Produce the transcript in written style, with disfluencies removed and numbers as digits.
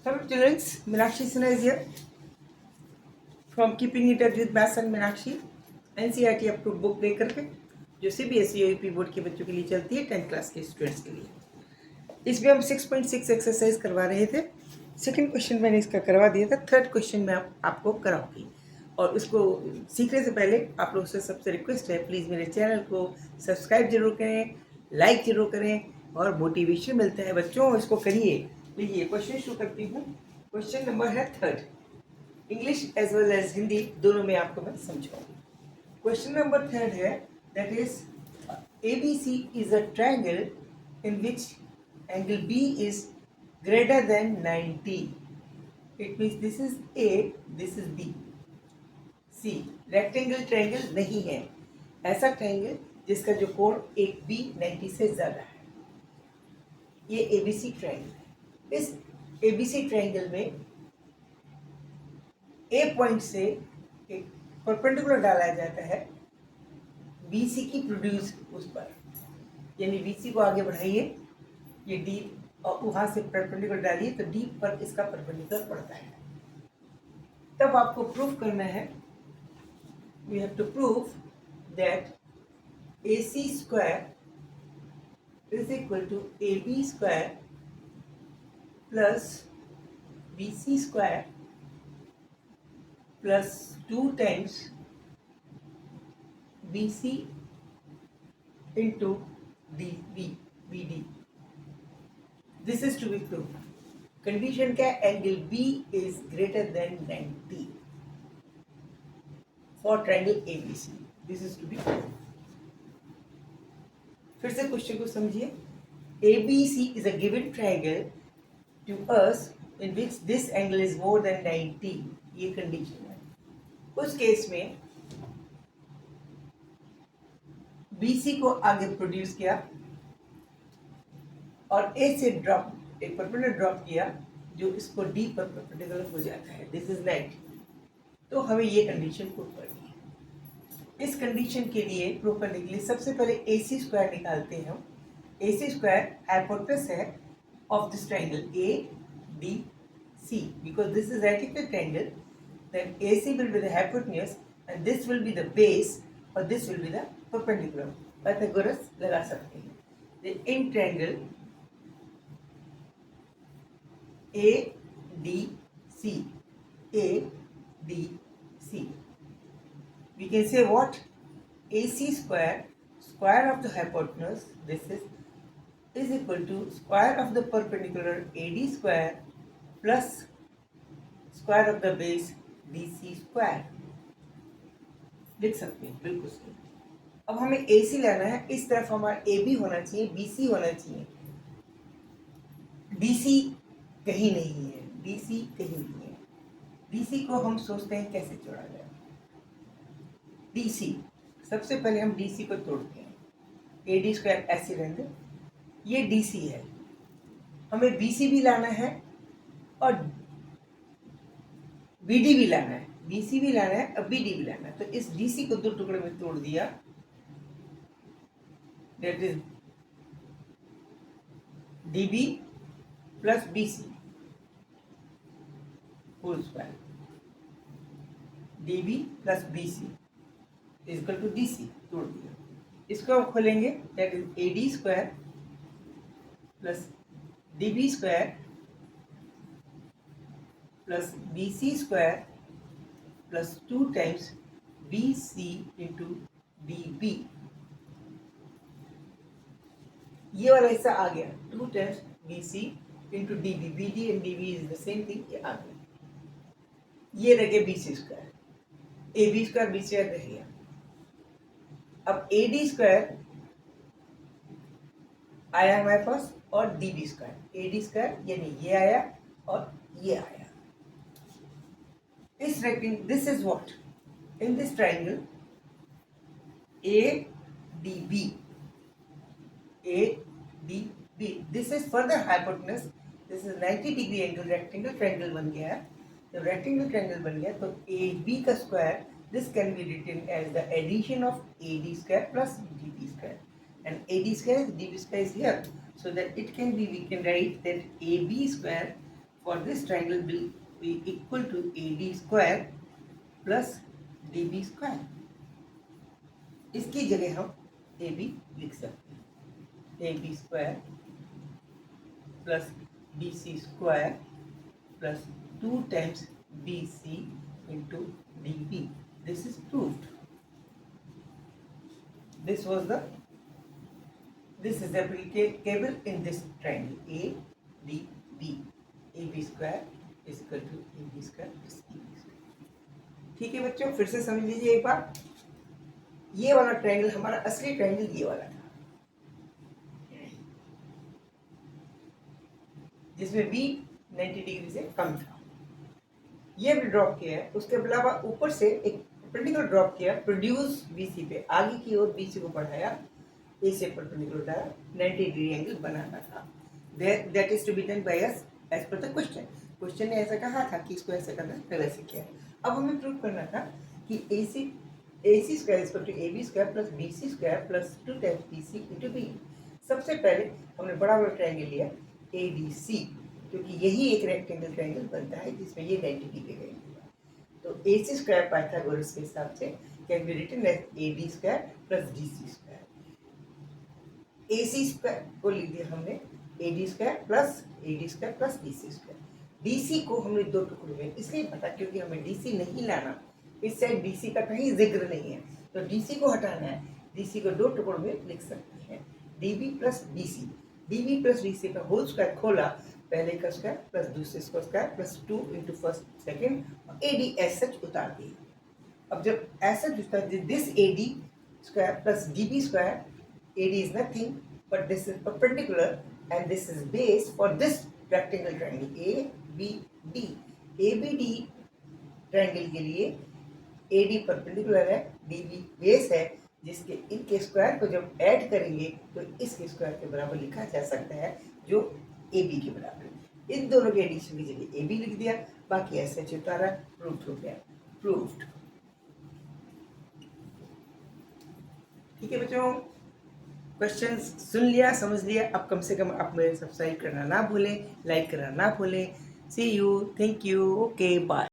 Hello students, Meenakshi Sinha is here from Keeping in Touch with Maths and Meenakshi NCERT approved book लेकर के जो CBSE और UP board के बच्चों के लिए चलती है 10th क्लास के स्टूडेंट्स के लिए। इसमें हम 6.6 एक्सरसाइज करवा रहे थे। सेकंड क्वेश्चन मैंने इसका करवा दिया था, थर्ड क्वेश्चन मैं आपको कराऊंगी। और उसको सीखने से पहले आप लोगों से सबसे रिक्वेस्ट है, प्लीज़ मेरे चैनल को सब्सक्राइब जरूर करें, लाइक जरूर करें और मोटिवेशन मिलता है बच्चों, इसको करिए। लीजिए क्वेश्चन शुरू करती हूँ। क्वेश्चन नंबर है third, English as well as Hindi दोनों में आपको मैं समझाऊंगी। क्वेश्चन नंबर थर्ड है, that is ABC is a triangle in which angle B is greater than 90. It means this is A, this is B. C rectangle triangle नहीं है, ऐसा triangle जिसका जो कोण एक B 90 से ज्यादा है। ये ABC ट्रायंगल है। इस ABC ट्रायंगल में A पॉइंट से एक परपेंडिकुलर डाला जाता है BC की प्रोड्यूस उस पर, यानी BC को आगे बढ़ाइए, ये D और वहां से परपेंडिकुलर डालिए तो D पर इसका परपेंडिकुलर पड़ता है। तब आपको प्रूव करना है, we have to prove that AC square is equal to AB square plus BC square plus 2 times BC into BD. This is to be proved. Condition क्या है? Angle B is greater than 90 for triangle ABC. This is to be proved. फिर से question को समझिए। ABC is a given triangle to us in which this angle is more than 90. ये condition है। उस case में BC को आगे प्रोड्यूस किया और A से ड्रॉप एक परपेंडिकुलर ड्रॉप किया जो इसको D पर परपेंडिकुलर हो जाता है। This is 90। तो हमें ये कंडीशन प्रूव करनी है। इस कंडीशन के लिए प्रूव करने के लिए सबसे पहले AC स्क्वायर निकालते हैं हम। AC स्क्वायर हाइपोटेनस है of this triangle ADC, because this is right angle triangle, then AC will be the hypotenuse and this will be the base और this will be the perpendicular. Pythagoras लगा सकते हैं। In triangle ADC, ADC, we can say what? AC square, square of the hypotenuse, this is equal to square of the perpendicular AD square plus square of the base BC square। लिख सकते हैं, बिल्कुल सही। अब हमें AC लेना है, इस तरफ हमारा AB होना चाहिए, BC होना चाहिए। DC कहीं नहीं है, DC कहीं नहीं है। DC को हम सोचते हैं कैसे जोड़ा जाए। DC सबसे पहले हम DC को तोड़ते हैं। AD स्क्वायर ऐसे रहने, ये DC है। हमें BC भी लाना है और BD भी लाना है। BC भी लाना है और BD भी लाना है। तो इस DC को दो टुकड़े में तोड़ दिया, that is DB plus BC whole square. DB plus BC is equal to DC, तोड़ दिया। इसको हम खोलेंगे, that is AD square plus DB square plus BC square plus 2 times BC into DB। ये वाला हिस्सा आ गया, 2 times BC into DB। BD and DB is the same thing, ये आ गया। ये रह गया BC square, AB square BC square रह गया। अब AD स्क्वायर आया हमारे पास और DB स्क्वायर, AD स्क्वायर यानी ये आया और ये आया। इस rectangle, this is what in this triangle ADB, ADB, this is further hypotenuse, this is 90 degree angle, rectangle triangle बन गया है। जब रेक्टेंगल ट्रायंगल बन गया तो AB का square, this can be written as the addition of AD square plus DB square, and AD square DB square is here, so that it can be, we can write that AB square for this triangle will be equal to AD square plus DB square. इसकी जगह हम AB लिख सकते हैं, AB square plus BC square plus 2 times BC into DB. This is proved. This is applicable in this triangle ADB. AB square is equal to AB square plus EB square. ठीक है बच्चों, फिर से समझ लीजिए एक बार। ये वाला ट्रायंगल हमारा असली ट्रायंगल ये वाला था, जिसमें B 90 डिग्री से कम था। ये भी ड्रॉप किया है, उसके अलावा ऊपर से एक परपेंडिकुलर ड्रॉप किया, प्रोड्यूस BC पे, आगे की ओर BC को बढ़ाया, A से परपेंडिकुलर उठाया, 90 डिग्री एंगल बनाना था। That is to be done by us as per the question. Question ने ऐसा कहा था कि इसको ऐसा करना है, वैसे किया है। अब हमें प्रूव करना था कि AC square is equal to AB square plus BC square plus 2 times BC into B। सबसे पहले हमने बड़ा वाला ट्रायंगल लिया ABC, क्योंकि यही एक रेक्टेंगल ट्रायंगल बनता है जिसमें ये 90 डिग्री का एंगल है। तो AC स्क्वायर पाइथागोरस के हिसाब से can be written as AD square plus DC square. AC square को लिख दिया हमने AD square plus AD square plus DC square. DC को हमने दो टुकड़ों में इसलिए पता क्योंकि हमें DC नहीं लाना, इस साइड DC का कहीं जिक्र नहीं है, तो DC को हटाना है। DC को दो टुकड़ों में लिख सकते हैं, DB plus BC। DB plus BC का होल स्क्वायर खोला, पहले का स्क्वायर प्लस दूसरे का square plus 2 into first second, और AD एज सच उतार दिए। अब जब ऐसा उतार दिए, this AD square plus DB square, AD is nothing but this is perpendicular and this is base for this rectangle triangle ABD. ABD triangle के लिए AD perpendicular है, DB base है, जिसके इनके स्क्वायर को जब ऐड करेंगे तो इसके स्क्वायर के बराबर लिखा जा सकता है, जो AB के बराबर है। इन दोनों के एडिशन की जगह AB लिख दिया, बाकी ऐसे उतारा, प्रूव्ड हो गया, प्रूव्ड। ठीक है बच्चों, क्वेश्चन सुन लिया, समझ लिया। अब कम से कम आप मेरे सब्सक्राइब करना ना भूलें, लाइक करना ना भूलें। See you, thank you, okay, bye.